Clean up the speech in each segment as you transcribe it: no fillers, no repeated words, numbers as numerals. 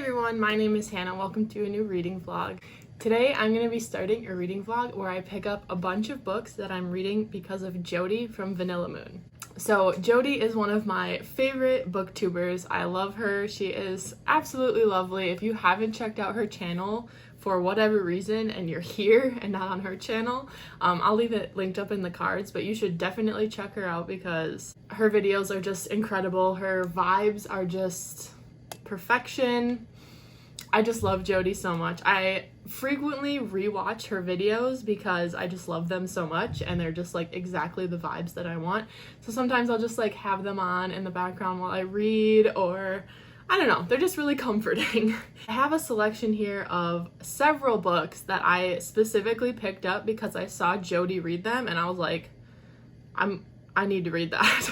everyone, my name is Hannah. Welcome to a new reading vlog. Today I'm going to be starting a reading vlog where I pick up a bunch of books that I'm reading because of Jodie from Vanilla Moon. So Jodie is one of my favorite booktubers. I love her. She is absolutely lovely. If you haven't checked out her channel for whatever reason and you're here and not on her channel, I'll leave it linked up in the cards, but you should definitely check her out because her videos are just incredible. Her vibes are just perfection. I just love Jodie so much. I frequently rewatch her videos because I just love them so much and they're just like exactly the vibes that I want. So sometimes I'll just like have them on in the background while I read, or I don't know, they're just really comforting. I have a selection here of several books that I specifically picked up because I saw Jodie read them and I was like, I need to read that.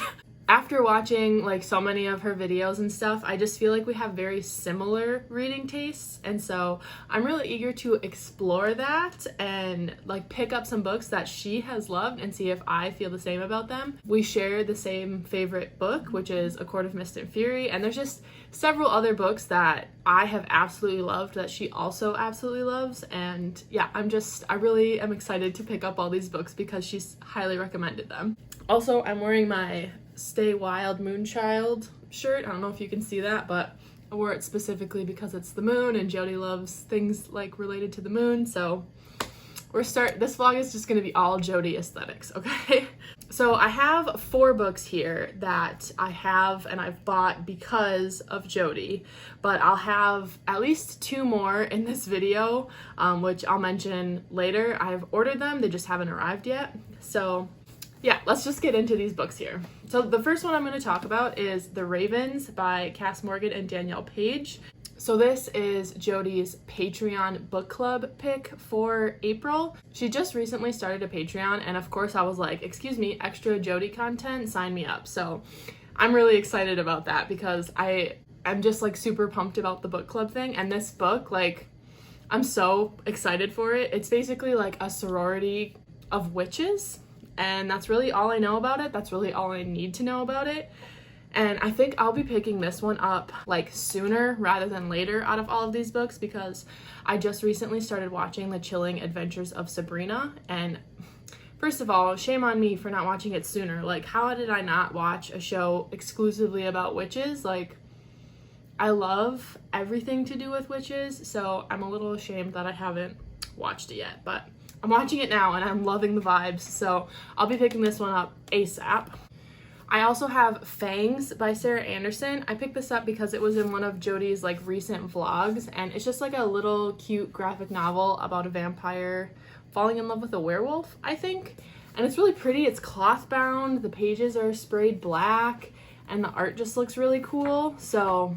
After watching like so many of her videos and stuff, I just feel like we have very similar reading tastes, and so I'm really eager to explore that and like pick up some books that she has loved and see if I feel the same about them. We share the same favorite book, which is A Court of Mist and Fury, and there's just several other books that I have absolutely loved that she also absolutely loves, and yeah, I really am excited to pick up all these books because she's highly recommended them. Also, I'm wearing my Stay Wild Moonchild shirt. I don't know if you can see that, but I wore it specifically because it's the moon and Jodie loves things like related to the moon. So this vlog is just going to be all Jodie aesthetics, okay? So I have 4 books here that I have and I've bought because of Jodie, but I'll have at least 2 more in this video, which I'll mention later. I've ordered them, they just haven't arrived yet. So yeah, let's just get into these books here. So the first one I'm going to talk about is The Ravens by Cass Morgan and Danielle Page. So this is Jodie's Patreon book club pick for April. She just recently started a Patreon, and of course I was like, excuse me, extra Jodie content, sign me up. So I'm really excited about that because I'm just like super pumped about the book club thing, and this book, like, I'm so excited for it. It's basically like a sorority of witches, and that's really all I know about it. That's really all I need to know about it. And I think I'll be picking this one up like sooner rather than later out of all of these books because I just recently started watching The Chilling Adventures of Sabrina. And first of all, shame on me for not watching it sooner. Like, how did I not watch a show exclusively about witches? Like, I love everything to do with witches, so I'm a little ashamed that I haven't watched it yet, but I'm watching it now and I'm loving the vibes, so I'll be picking this one up ASAP. I also have Fangs by Sarah Anderson. I picked this up because it was in one of Jodie's like recent vlogs, and it's just like a little cute graphic novel about a vampire falling in love with a werewolf, I think. And it's really pretty. It's cloth bound, the pages are sprayed black, and the art just looks really cool. So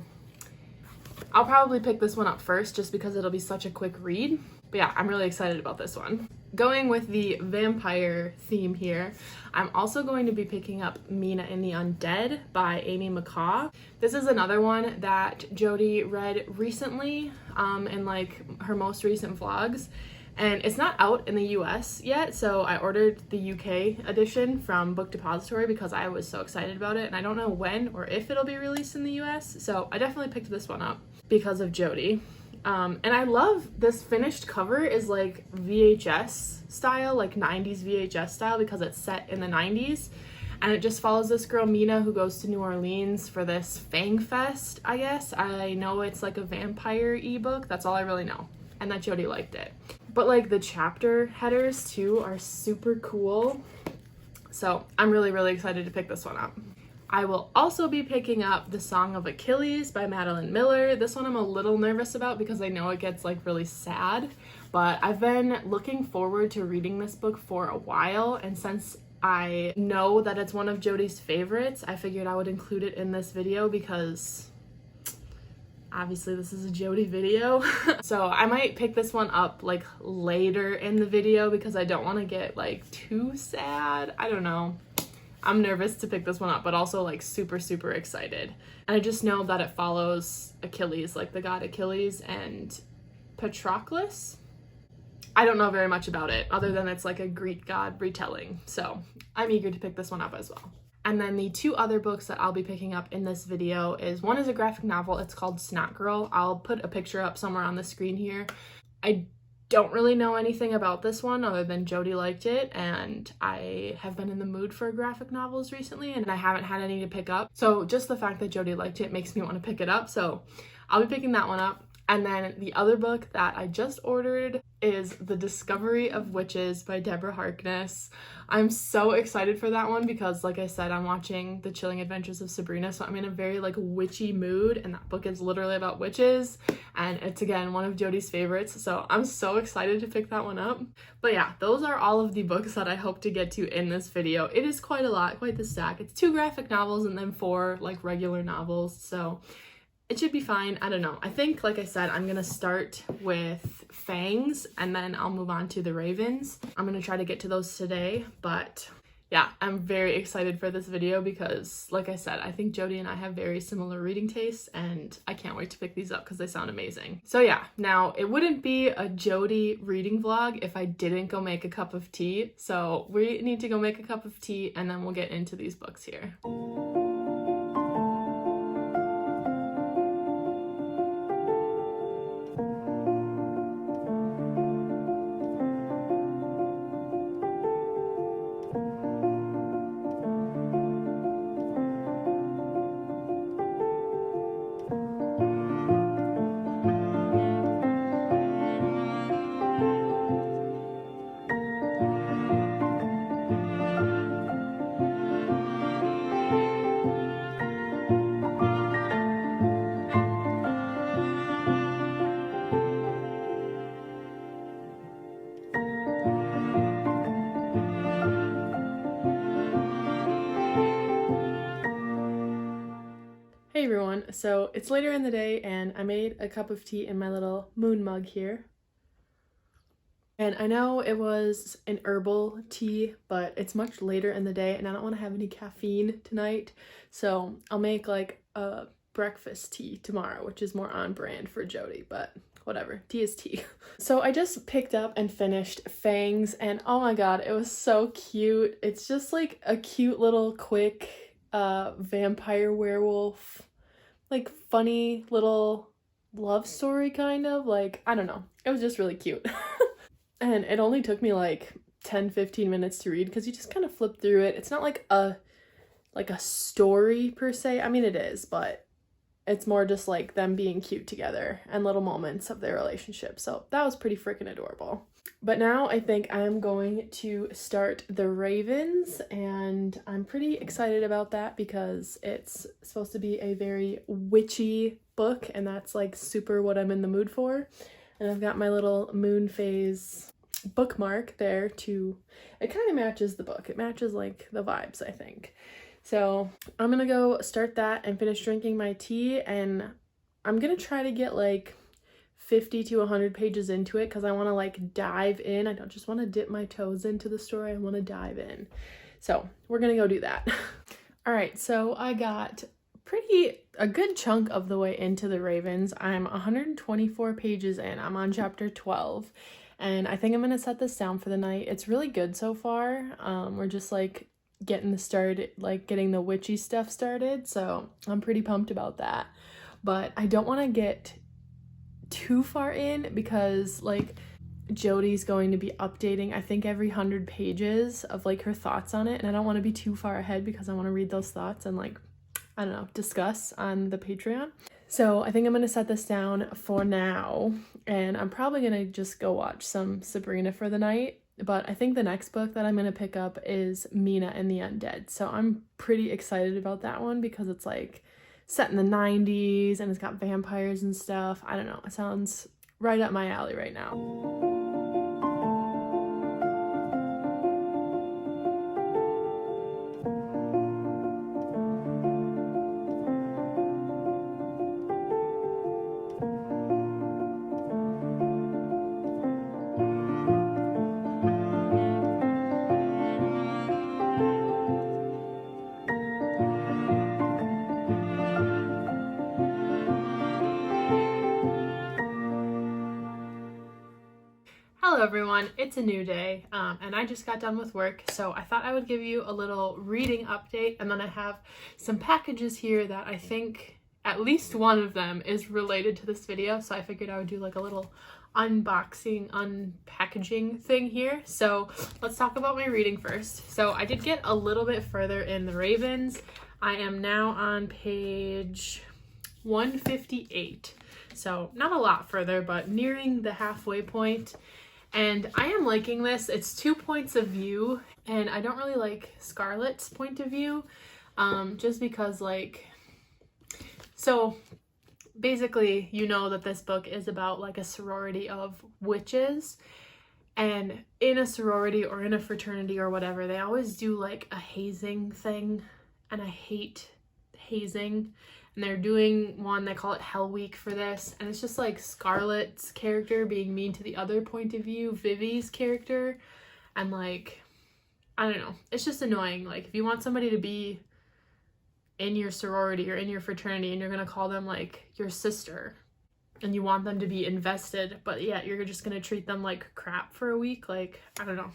I'll probably pick this one up first just because it'll be such a quick read. But yeah, I'm really excited about this one. Going with the vampire theme here, I'm also going to be picking up Mina and the Undead by Amy McCaw. This is another one that Jodie read recently in like her most recent vlogs. And it's not out in the US yet, so I ordered the UK edition from Book Depository because I was so excited about it, and I don't know when or if it'll be released in the US, so I definitely picked this one up because of Jodie. And I love this finished cover is like VHS style, like 90s VHS style, because it's set in the 90s. And it just follows this girl, Mina, who goes to New Orleans for this Fang Fest, I guess. I know it's like a vampire ebook. That's all I really know. And that Jodie liked it. But like the chapter headers too are super cool. So I'm really, really excited to pick this one up. I will also be picking up The Song of Achilles by Madeline Miller. This one I'm a little nervous about because I know it gets like really sad, but I've been looking forward to reading this book for a while, and since I know that it's one of Jodie's favorites, I figured I would include it in this video because obviously this is a Jodie video. So I might pick this one up like later in the video because I don't want to get like too sad. I don't know. I'm nervous to pick this one up, but also like super, super excited. And I just know that it follows Achilles, like the god Achilles and Patroclus. I don't know very much about it other than it's like a Greek god retelling. So I'm eager to pick this one up as well. And then the two other books that I'll be picking up in this video is, one is a graphic novel. It's called Snapgirl. I'll put a picture up somewhere on the screen here. I don't really know anything about this one other than Jodie liked it, and I have been in the mood for graphic novels recently and I haven't had any to pick up. So just the fact that Jodie liked it makes me want to pick it up. So I'll be picking that one up. And then the other book that I just ordered is The Discovery of Witches by Deborah Harkness. I'm so excited for that one because, like I said, I'm watching The Chilling Adventures of Sabrina, so I'm in a very like witchy mood, and that book is literally about witches, and it's again one of Jodie's favorites, so I'm so excited to pick that one up. But yeah, those are all of the books that I hope to get to in this video. It is quite a lot, quite the stack. It's 2 graphic novels and then 4 like regular novels, so it should be fine. I don't know. I think, like I said, I'm gonna start with Fangs and then I'll move on to the Ravens. I'm gonna try to get to those today, but yeah, I'm very excited for this video because, like I said, I think Jodie and I have very similar reading tastes and I can't wait to pick these up because they sound amazing. So yeah, now it wouldn't be a Jodie reading vlog if I didn't go make a cup of tea. So we need to go make a cup of tea and then we'll get into these books here. Hey everyone, so it's later in the day and I made a cup of tea in my little moon mug here. And I know it was an herbal tea, but it's much later in the day and I don't want to have any caffeine tonight. So I'll make like a breakfast tea tomorrow, which is more on brand for Jodie, but whatever, tea is tea. So I just picked up and finished Fangs and oh my god, it was so cute. It's just like a cute little quick vampire werewolf, like funny little love story kind of, like, I don't know, it was just really cute. And it only took me like 10-15 minutes to read because you just kind of flip through it. It's not like a story per se. I mean it is, but it's more just like them being cute together and little moments of their relationship. So that was pretty freaking adorable. But now I think I'm going to start The Ravens, and I'm pretty excited about that because it's supposed to be a very witchy book, and that's like super what I'm in the mood for. And I've got my little moon phase bookmark there to, it kind of matches the book. It matches like the vibes, I think. So I'm gonna go start that and finish drinking my tea, and I'm gonna try to get like 50 to 100 pages into it because I want to like dive in. I don't just want to dip my toes into the story. I want to dive in. So we're gonna go do that. All right, so I got a good chunk of the way into The Ravens. I'm 124 pages in. I'm on chapter 12, and I think I'm gonna set this down for the night. It's really good so far. We're just like getting getting the witchy stuff started, so I'm pretty pumped about that. But I don't want to get too far in because like Jodie's going to be updating I think every 100 pages of like her thoughts on it, and I don't want to be too far ahead because I want to read those thoughts and like, I don't know, discuss on the Patreon. So I think I'm gonna set this down for now, and I'm probably gonna just go watch some Sabrina for the night. But I think the next book that I'm gonna pick up is Mina and the Undead, so I'm pretty excited about that one because it's like set in the 90s and it's got vampires and stuff. I don't know, it sounds right up my alley right now. Hello everyone, it's a new day, and I just got done with work, so I thought I would give you a little reading update, and then I have some packages here that I think at least one of them is related to this video, so I figured I would do like a little unboxing, unpackaging thing here. So let's talk about my reading first. So I did get a little bit further in The Ravens. I am now on page 158. So not a lot further, but nearing the halfway point. And I am liking this. It's 2 points of view, and I don't really like Scarlett's point of view, just because like, so basically you know that this book is about like a sorority of witches, and in a sorority or in a fraternity or whatever, they always do like a hazing thing, and I hate hazing. And they're doing one, they call it Hell Week for this, and it's just like Scarlett's character being mean to the other point of view, Vivi's character, and like, I don't know, it's just annoying. Like, if you want somebody to be in your sorority or in your fraternity and you're gonna call them like your sister, and you want them to be invested, but yet you're just gonna treat them like crap for a week, like, I don't know.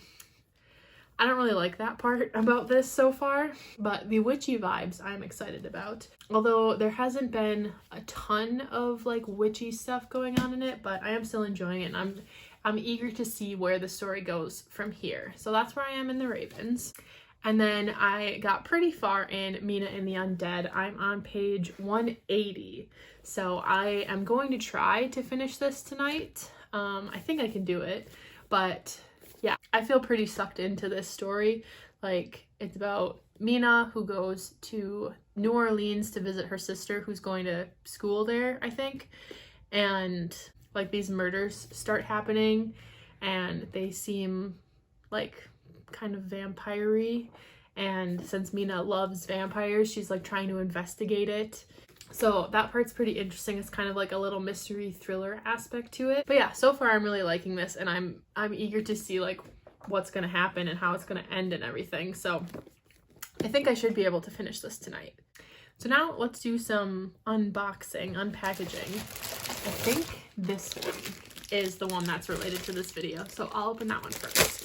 I don't really like that part about this so far, but the witchy vibes I'm excited about. Although there hasn't been a ton of like witchy stuff going on in it, but I am still enjoying it, and I'm eager to see where the story goes from here. So that's where I am in The Ravens. And then I got pretty far in Mina and the Undead. I'm on page 180. So I am going to try to finish this tonight. I think I can do it, but yeah, I feel pretty sucked into this story. Like, it's about Mina, who goes to New Orleans to visit her sister who's going to school there, I think. And like these murders start happening, and they seem like kind of vampire-y. And since Mina loves vampires, she's like trying to investigate it. So that part's pretty interesting. It's kind of like a little mystery thriller aspect to it. But yeah, so far I'm really liking this, and I'm eager to see like what's gonna happen and how it's gonna end and everything. So I think I should be able to finish this tonight. So now let's do some unboxing, unpackaging. I think this one is the one that's related to this video, so I'll open that one first.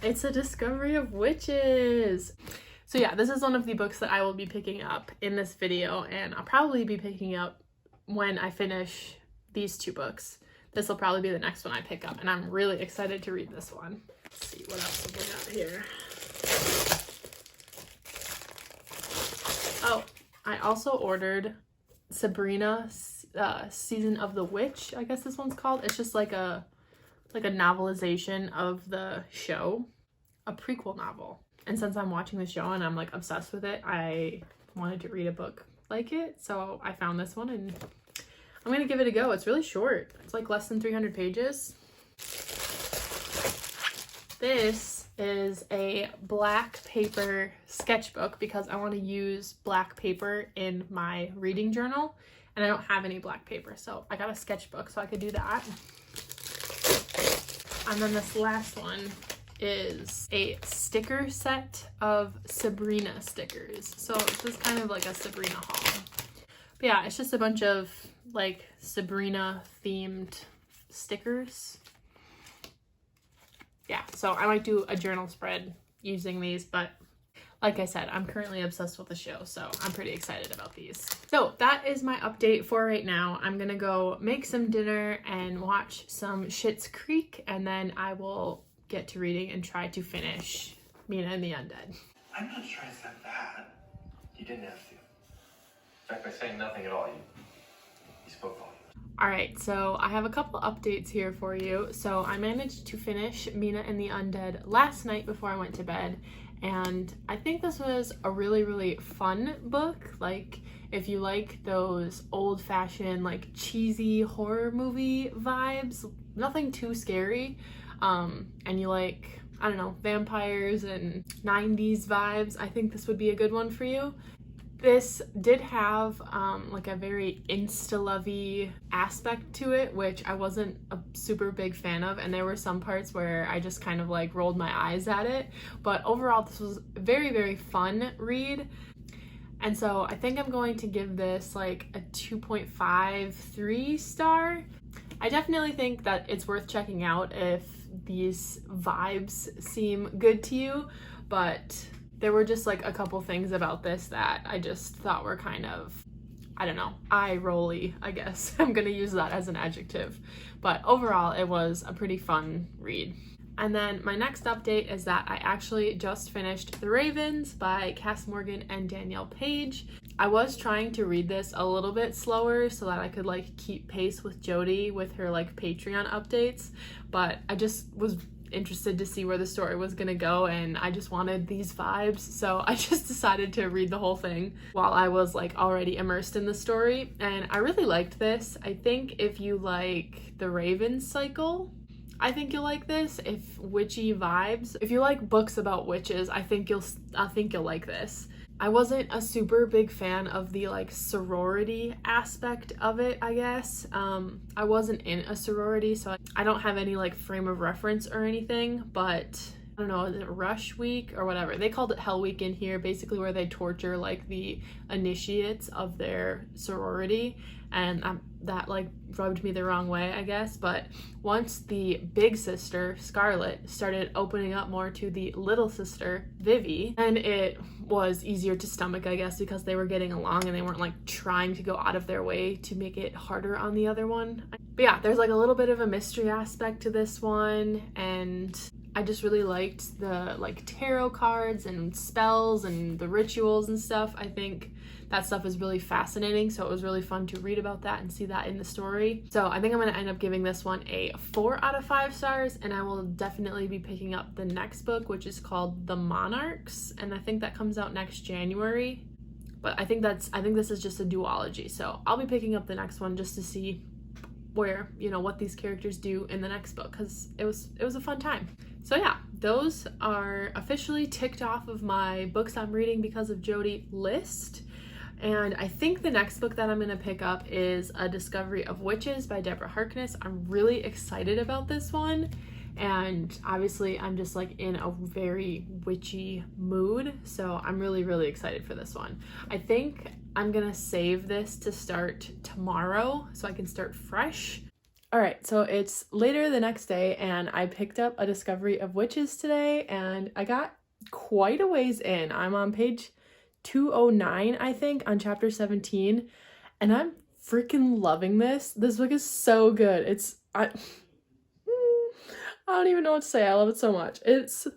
It's a discovery of witches. So yeah, this is one of the books that I will be picking up in this video, and I'll probably be picking up when I finish these two books. This will probably be the next one I pick up, and I'm really excited to read this one. Let's see what else have we got here. Oh, I also ordered Sabrina Season of the Witch, I guess this one's called. It's just like a novelization of the show, a prequel novel. And since I'm watching the show and I'm like obsessed with it, I wanted to read a book like it, so I found this one and I'm gonna give it a go. It's really short. It's like less than 300 pages. This is a black paper sketchbook because I want to use black paper in my reading journal, and I don't have any black paper, so I got a sketchbook so I could do that. And then this last one is a sticker set of Sabrina stickers. So this is kind of like a Sabrina haul. But yeah, it's just a bunch of like Sabrina themed stickers. Yeah, so I might do a journal spread using these, but like I said, I'm currently obsessed with the show, so I'm pretty excited about these. So that is my update for right now. I'm gonna go make some dinner and watch some Schitt's Creek, and then I will get to reading and try to finish Mina and the Undead. I'm not sure I said that. You didn't have to. In fact, by saying nothing at all, you spoke volumes. Alright, so I have a couple updates here for you. So I managed to finish Mina and the Undead last night before I went to bed, and I think this was a really, really fun book. Like, if you like those old-fashioned, like, cheesy horror movie vibes, nothing too scary, and you like, I don't know, vampires and 90s vibes, I think this would be a good one for you. This did have like a very insta-lovey aspect to it, which I wasn't a super big fan of, and there were some parts where I just kind of like rolled my eyes at it. But overall, this was a very, very fun read. And so I think I'm going to give this like a 2.53 star. I definitely think that it's worth checking out if these vibes seem good to you, but there were just like a couple things about this that I just thought were kind of, I don't know, eye-rolly, I guess. I'm gonna use that as an adjective. But overall, it was a pretty fun read. And then my next update is that I actually just finished The Ravens by Cass Morgan and Danielle Page. I was trying to read this a little bit slower so that I could like keep pace with Jodie with her like Patreon updates, but I just was interested to see where the story was gonna go, and I just wanted these vibes, so I just decided to read the whole thing while I was like already immersed in the story, and I really liked this. I think if you like the Raven cycle, I think you'll like this. If witchy vibes, if you like books about witches, I think you'll like this. I wasn't a super big fan of the like sorority aspect of it, I guess. I wasn't in a sorority, so I don't have any like frame of reference or anything, but I don't know, is it Rush Week or whatever? They called it Hell Week in here, basically where they torture like the initiates of their sorority, and that like rubbed me the wrong way, I guess. But once the big sister, Scarlet, started opening up more to the little sister, Vivi, and it was easier to stomach, I guess, because they were getting along and they weren't like trying to go out of their way to make it harder on the other one. But yeah, there's like a little bit of a mystery aspect to this one, and I just really liked the like tarot cards and spells and the rituals and stuff. I think that stuff is really fascinating, so it was really fun to read about that and see that in the story. So I think I'm going to end up giving this one a 4 out of 5 stars, and I will definitely be picking up the next book, which is called The Monarchs, and I think that comes out next January. But I think this is just a duology, so I'll be picking up the next one just to see where, you know, what these characters do in the next book, because it was a fun time. So yeah, those are officially ticked off of my books I'm reading because of Jodie list. And I think the next book that I'm going to pick up is A Discovery of Witches by Deborah Harkness. I'm really excited about this one. And obviously I'm just like in a very witchy mood. So I'm really, really excited for this one. I think I'm going to save this to start tomorrow so I can start fresh. All right, so it's later the next day and I picked up A Discovery of Witches today and I got quite a ways in. I'm on page 209, I think, on chapter 17, and I'm freaking loving this. This book is so good. I don't even know what to say. I love it so much. It's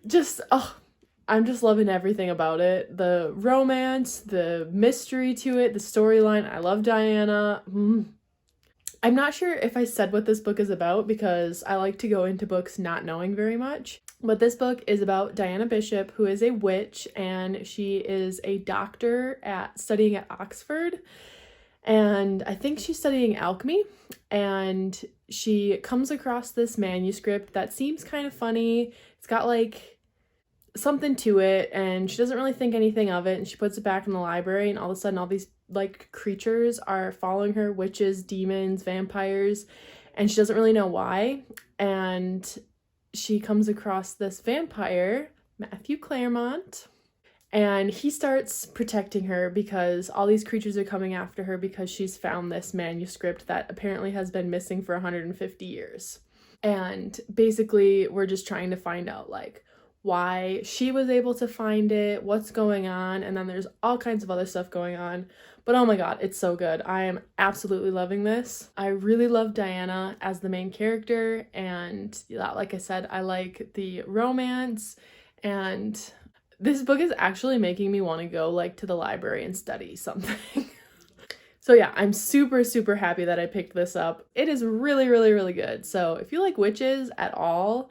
just, I'm just loving everything about it. The romance, the mystery to it, the storyline. I love Diana. I'm not sure if I said what this book is about because I like to go into books not knowing very much. But this book is about Diana Bishop, who is a witch, and she is a doctor studying at Oxford. And I think she's studying alchemy, and she comes across this manuscript that seems kind of funny. It's got like something to it, and she doesn't really think anything of it, and she puts it back in the library, and all of a sudden all these like creatures are following her, witches, demons, vampires, and she doesn't really know why. And she comes across this vampire, Matthew Claremont, and he starts protecting her because all these creatures are coming after her because she's found this manuscript that apparently has been missing for 150 years. And basically we're just trying to find out like why she was able to find it, what's going on, and then there's all kinds of other stuff going on. But oh my god, it's so good. I am absolutely loving this. I really love Diana as the main character, and like I said, I like the romance, and this book is actually making me want to go like to the library and study something. So yeah, I'm super, super happy that I picked this up. It is really, really, really good. So if you like witches at all,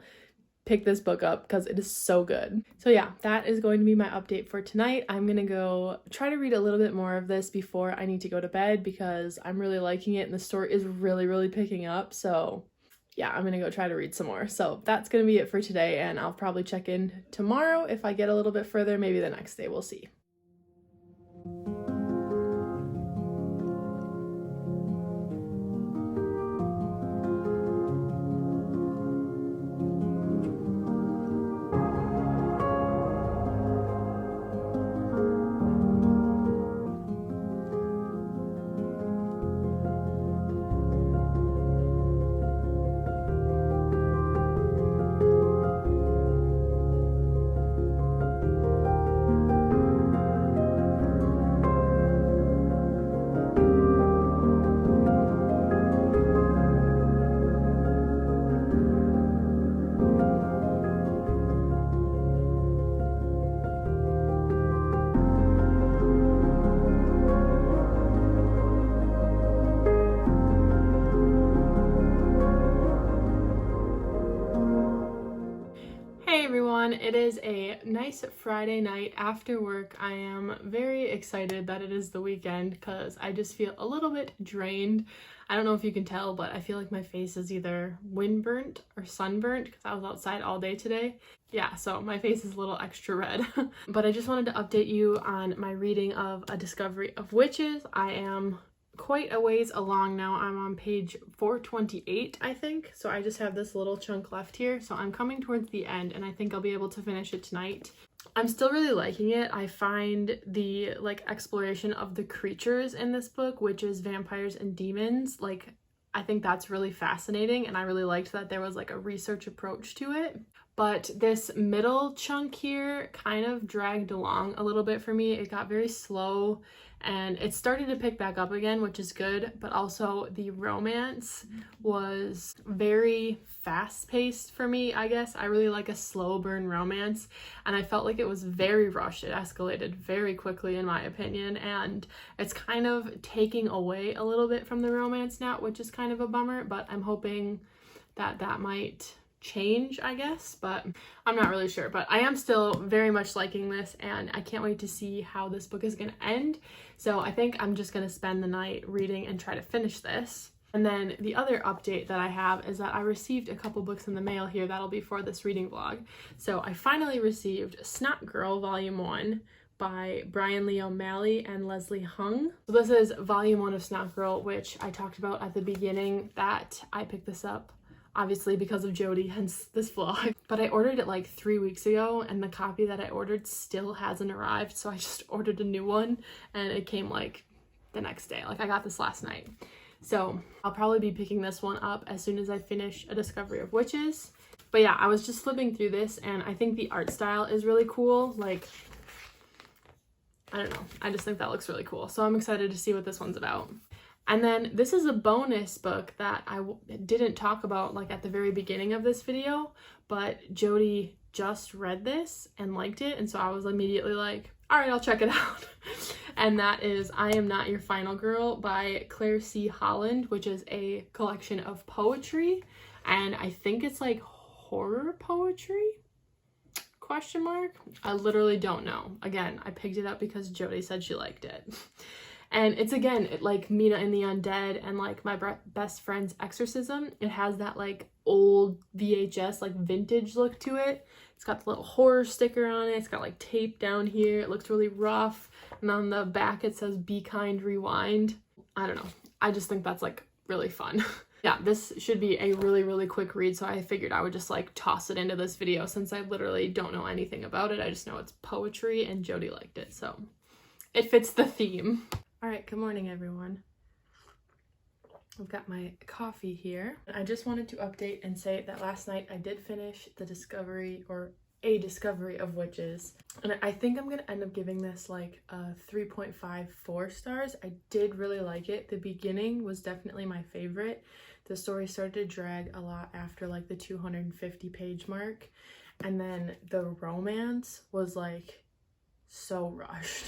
pick this book up because it is so good. So yeah, that is going to be my update for tonight. I'm gonna go try to read a little bit more of this before I need to go to bed because I'm really liking it and the story is really, really picking up. So yeah, I'm gonna go try to read some more. So that's gonna be it for today, and I'll probably check in tomorrow if I get a little bit further, maybe the next day, we'll see. is a nice Friday night after work. I am very excited that it is the weekend because I just feel a little bit drained. I don't know if you can tell, but I feel like my face is either windburnt or sunburnt because I was outside all day today. Yeah, so my face is a little extra red. But I just wanted to update you on my reading of A Discovery of Witches. I am quite a ways along now. I'm on page 428, I think. So I just have this little chunk left here. So I'm coming towards the end and I think I'll be able to finish it tonight. I'm still really liking it. I find the exploration of the creatures in this book, witches, vampires, and demons, I think that's really fascinating, and I really liked that there was a research approach to it. But this middle chunk here kind of dragged along a little bit for me. It got very slow and it started to pick back up again, which is good, but also the romance was very fast-paced for me, I guess. I really like a slow burn romance, and I felt like it was very rushed. It escalated very quickly, in my opinion, and it's kind of taking away a little bit from the romance now, which is kind of a bummer, but I'm hoping that that might change, I guess, but I'm not really sure. But I am still very much liking this, and I can't wait to see how this book is going to end. So I think I'm just going to spend the night reading and try to finish this. And then the other update that I have is that I received a couple books in the mail here that'll be for this reading vlog. So I finally received Snapgirl Volume 1 by Brian Lee O'Malley and Leslie Hung. So this is Volume 1 of Snapgirl, which I talked about at the beginning that I picked this up obviously because of Jodie, hence this vlog. But I ordered it 3 weeks ago, and the copy that I ordered still hasn't arrived, so I just ordered a new one, and it came the next day. I got this last night. So I'll probably be picking this one up as soon as I finish A Discovery of Witches. But yeah, I was just flipping through this, and I think the art style is really cool. I don't know, I just think that looks really cool. So I'm excited to see what this one's about. And then this is a bonus book that I didn't talk about at the very beginning of this video, but Jodie just read this and liked it, and so I was immediately like, all right, I'll check it out. And that is I Am Not Your Final Girl by Claire C. Holland, which is a collection of poetry, and I think it's horror poetry? Question mark? I literally don't know. Again, I picked it up because Jodie said she liked it. And it's again like Mina and the Undead and my best friend's Exorcism. It has that old VHS vintage look to it. It's got the little horror sticker on it. It's got tape down here. It looks really rough. And on the back it says Be Kind, Rewind. I don't know. I just think that's really fun. Yeah, this should be a really, really quick read, so I figured I would just toss it into this video since I literally don't know anything about it. I just know it's poetry and Jodie liked it, so it fits the theme. All right, good morning, everyone. I've got my coffee here. I just wanted to update and say that last night I did finish A Discovery of Witches. And I think I'm gonna end up giving this a 3.54 stars. I did really like it. The beginning was definitely my favorite. The story started to drag a lot after the 250 page mark. And then the romance was so rushed.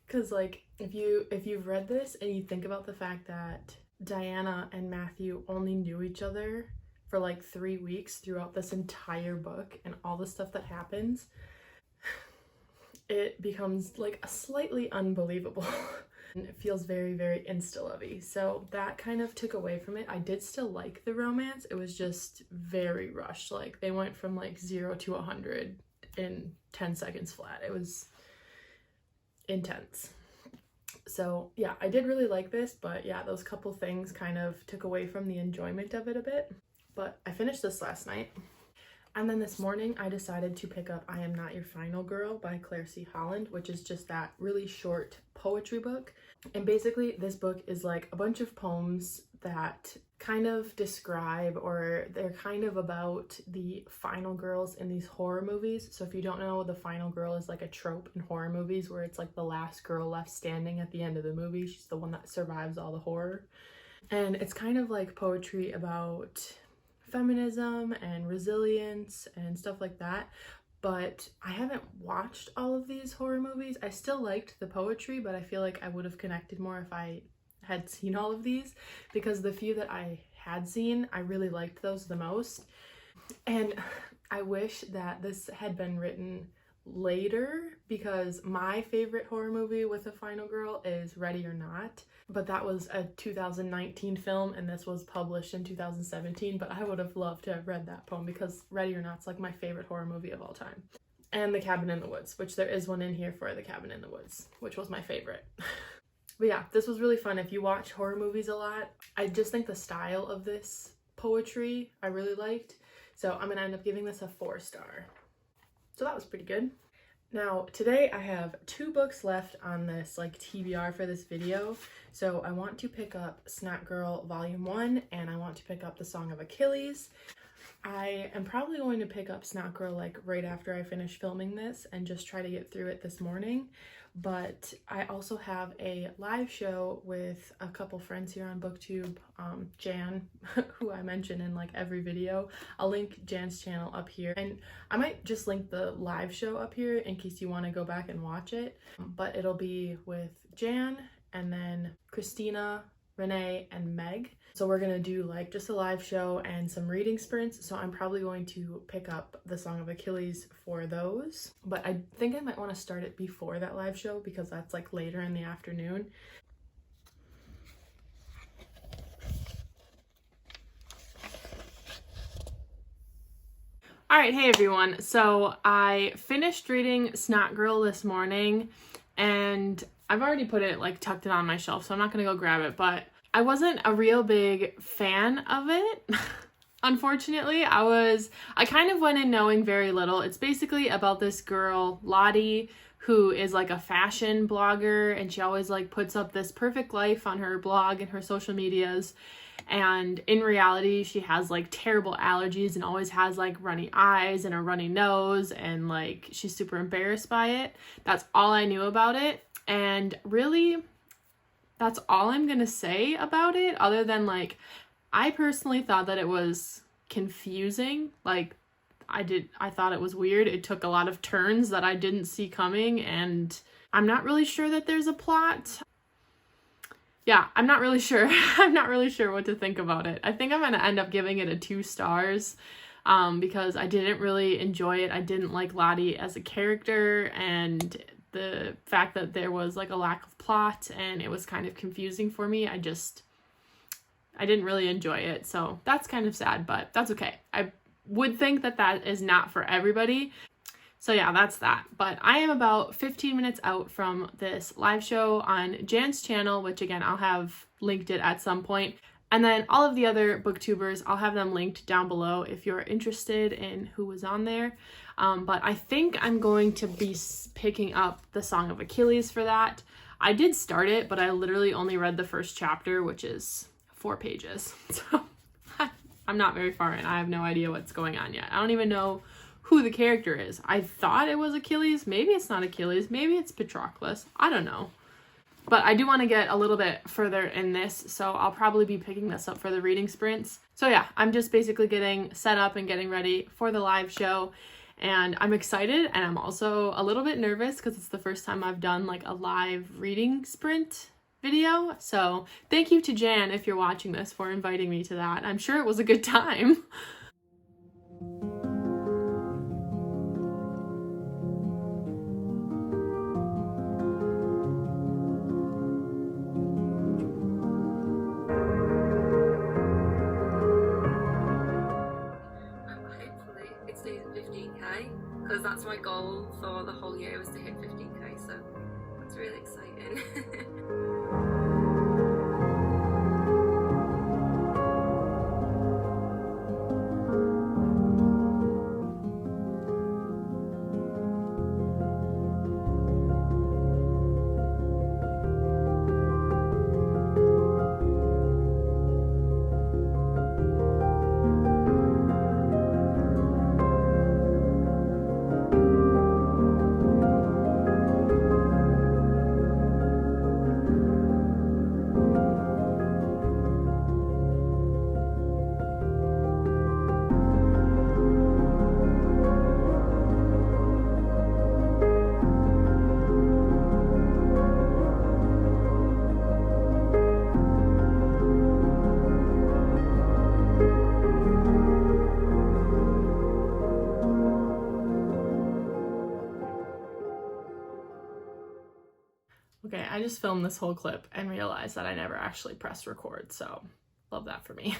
Because if you've read this and you think about the fact that Diana and Matthew only knew each other for 3 weeks throughout this entire book and all the stuff that happens, it becomes a slightly unbelievable. And it feels very, very insta-lovey. So that kind of took away from it. I did still like the romance. It was just very rushed. They went from 0 to 100 in 10 seconds flat. It was intense. So yeah, I did really like this, but yeah, those couple things kind of took away from the enjoyment of it a bit. But I finished this last night. And then this morning I decided to pick up I Am Not Your Final Girl by Claire C. Holland, which is just that really short poetry book. And basically this book is a bunch of poems that kind of describe, or they're kind of about the final girls in these horror movies. So if you don't know, the final girl is a trope in horror movies where it's the last girl left standing at the end of the movie. She's the one that survives all the horror. And it's kind of poetry about feminism and resilience and stuff like that. But I haven't watched all of these horror movies. I still liked the poetry, but I feel I would have connected more if I had seen all of these, because the few that I had seen, I really liked those the most. And I wish that this had been written later, because my favorite horror movie with a final girl is Ready or Not, but that was a 2019 film and this was published in 2017. But I would have loved to have read that poem, because Ready or Not's like my favorite horror movie of all time. And The Cabin in the Woods, which there is one in here for The Cabin in the Woods, which was my favorite. But yeah, this was really fun. If you watch horror movies a lot, I just think the style of this poetry I really liked, so I'm gonna end up giving this a 4-star. So that was pretty good. Now, today I have 2 books left on this like TBR for this video. So I want to pick up Snapgirl Volume 1 and I want to pick up The Song of Achilles. I am probably going to pick up Snapgirl like right after I finish filming this and just try to get through it this morning. But I also have a live show with a couple friends here on BookTube, Jan, who I mention in like every video. I'll link Jan's channel up here, and I might just link the live show up here in case you want to go back and watch it. But it'll be with Jan and then Christina, Renee, and Meg. So we're gonna do like just a live show and some reading sprints. So I'm probably going to pick up The Song of Achilles for those. But I think I might want to start it before that live show because that's like later in the afternoon. All right, hey everyone. So I finished reading Snapgirl this morning and I've already put it like tucked it on my shelf, so I'm not gonna go grab it, but I wasn't a real big fan of it. Unfortunately, I kind of went in knowing very little. It's basically about this girl, Lottie, who is like a fashion blogger, and she always like puts up this perfect life on her blog and her social medias. And in reality, she has like terrible allergies and always has like runny eyes and a runny nose, and like she's super embarrassed by it. That's all I knew about it. And really, that's all I'm gonna say about it, other than like, I personally thought that it was confusing. Like, I thought it was weird. It took a lot of turns that I didn't see coming, and I'm not really sure that there's a plot. Yeah, I'm not really sure. I'm not really sure what to think about it. I think I'm gonna end up giving it a 2 stars because I didn't really enjoy it. I didn't like Lottie as a character, and the fact that there was like a lack of plot and it was kind of confusing for me. I didn't really enjoy it. So that's kind of sad, but that's okay. I would think that that is not for everybody. So yeah, that's that. But I am about 15 minutes out from this live show on Jan's channel, which again, I'll have linked it at some point. And then all of the other booktubers, I'll have them linked down below if you're interested in who was on there. But I think I'm going to be picking up The Song of Achilles for that. I did start it, but I literally only read the first chapter, which is 4 pages. So I'm not very far in. I have no idea what's going on yet. I don't even know who the character is. I thought it was Achilles. Maybe it's not Achilles. Maybe it's Patroclus. I don't know. But I do want to get a little bit further in this, so I'll probably be picking this up for the reading sprints. So yeah, I'm just basically getting set up and getting ready for the live show. And I'm excited, and I'm also a little bit nervous because it's the first time I've done like a live reading sprint video. So thank you to Jan, if you're watching this, for inviting me to that. I'm sure it was a good time. Because that's my goal for the whole year, was to hit 15k, so it's really exciting. Okay, I just filmed this whole clip and realized that I never actually pressed record, so love that for me.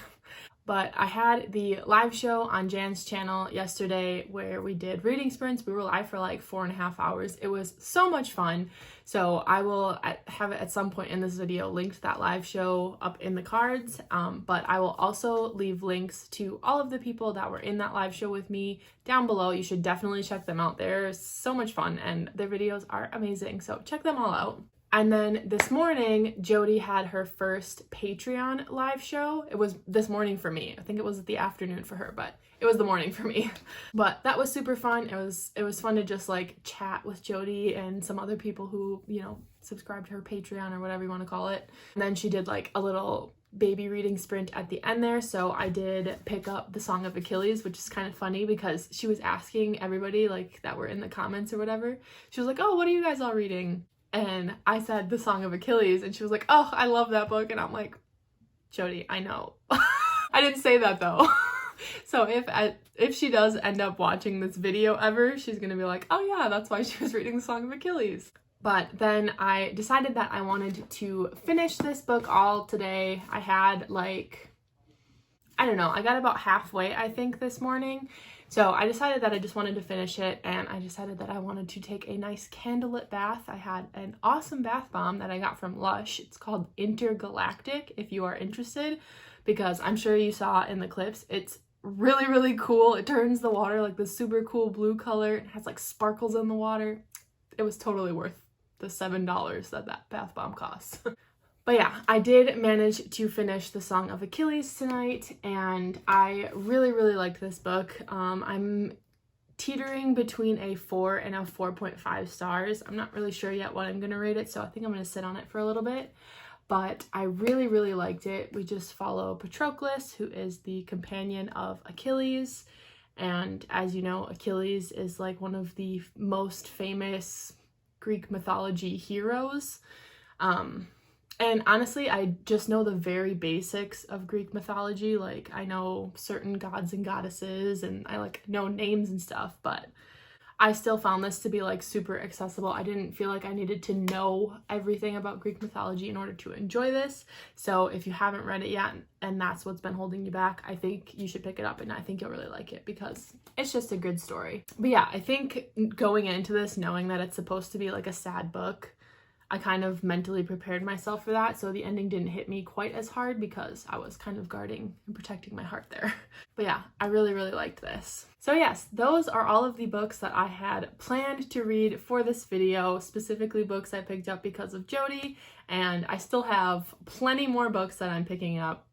But I had the live show on Jan's channel yesterday where we did reading sprints. We were live for like 4.5 hours. It was so much fun. So I will have it at some point in this video linked that live show up in the cards. But I will also leave links to all of the people that were in that live show with me down below. You should definitely check them out. They're so much fun and their videos are amazing. So check them all out. And then this morning, Jodie had her first Patreon live show. It was this morning for me. I think it was the afternoon for her, but it was the morning for me. But that was super fun. It was fun to just like chat with Jodie and some other people who, you know, subscribed to her Patreon or whatever you want to call it. And then she did like a little baby reading sprint at the end there. So I did pick up the Song of Achilles, which is kind of funny because she was asking everybody like that were in the comments or whatever. She was like, "Oh, what are you guys all reading?" And I said the Song of Achilles, and she was like, "Oh, I love that book." And I'm like, Jodie, I know. I didn't say that though. So if she does end up watching this video ever, she's gonna be like, "Oh yeah, that's why she was reading the Song of Achilles." But then I decided that I wanted to finish this book all today. I had like, I don't know, I got about halfway, I think, this morning. So I decided that I just wanted to finish it, and I decided that I wanted to take a nice candlelit bath. I had an awesome bath bomb that I got from Lush. It's called Intergalactic, if you are interested, because I'm sure you saw in the clips. It's really, really cool. It turns the water like this super cool blue color. It has like sparkles in the water. It was totally worth the $7 that bath bomb costs. But yeah, I did manage to finish the Song of Achilles tonight, and I really, really liked this book. I'm teetering between a 4 and a 4.5 stars. I'm not really sure yet what I'm going to rate it, so I think I'm going to sit on it for a little bit. But I really, really liked it. We just follow Patroclus, who is the companion of Achilles. And as you know, Achilles is like one of the most famous Greek mythology heroes. And honestly, I just know the very basics of Greek mythology. Like, I know certain gods and goddesses, and I like know names and stuff, but I still found this to be like super accessible. I didn't feel like I needed to know everything about Greek mythology in order to enjoy this. So if you haven't read it yet and that's what's been holding you back, I think you should pick it up, and I think you'll really like it because it's just a good story. But yeah, I think going into this knowing that it's supposed to be like a sad book, I kind of mentally prepared myself for that, so the ending didn't hit me quite as hard because I was kind of guarding and protecting my heart there. But yeah, I really, really liked this. So yes, those are all of the books that I had planned to read for this video, specifically books I picked up because of Jodie, and I still have plenty more books that I'm picking up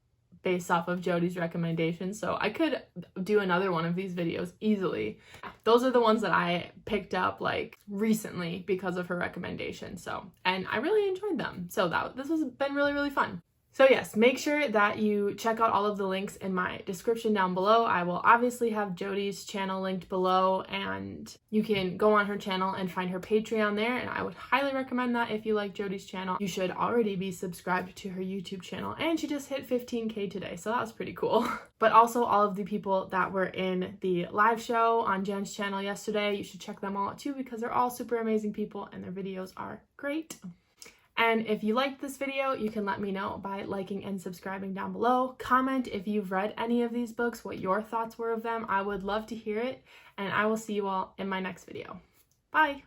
based off of Jodie's recommendations, so I could do another one of these videos easily. Those are the ones that I picked up like recently because of her recommendation, so, and I really enjoyed them, so this has been really, really fun. So yes, make sure that you check out all of the links in my description down below. I will obviously have Jodie's channel linked below, and you can go on her channel and find her Patreon there, and I would highly recommend that if you like Jodie's channel. You should already be subscribed to her YouTube channel, and she just hit 15K today, so that was pretty cool. But also all of the people that were in the live show on Jen's channel yesterday, you should check them all out too because they're all super amazing people and their videos are great. And if you liked this video, you can let me know by liking and subscribing down below. Comment if you've read any of these books, what your thoughts were of them. I would love to hear it, and I will see you all in my next video. Bye!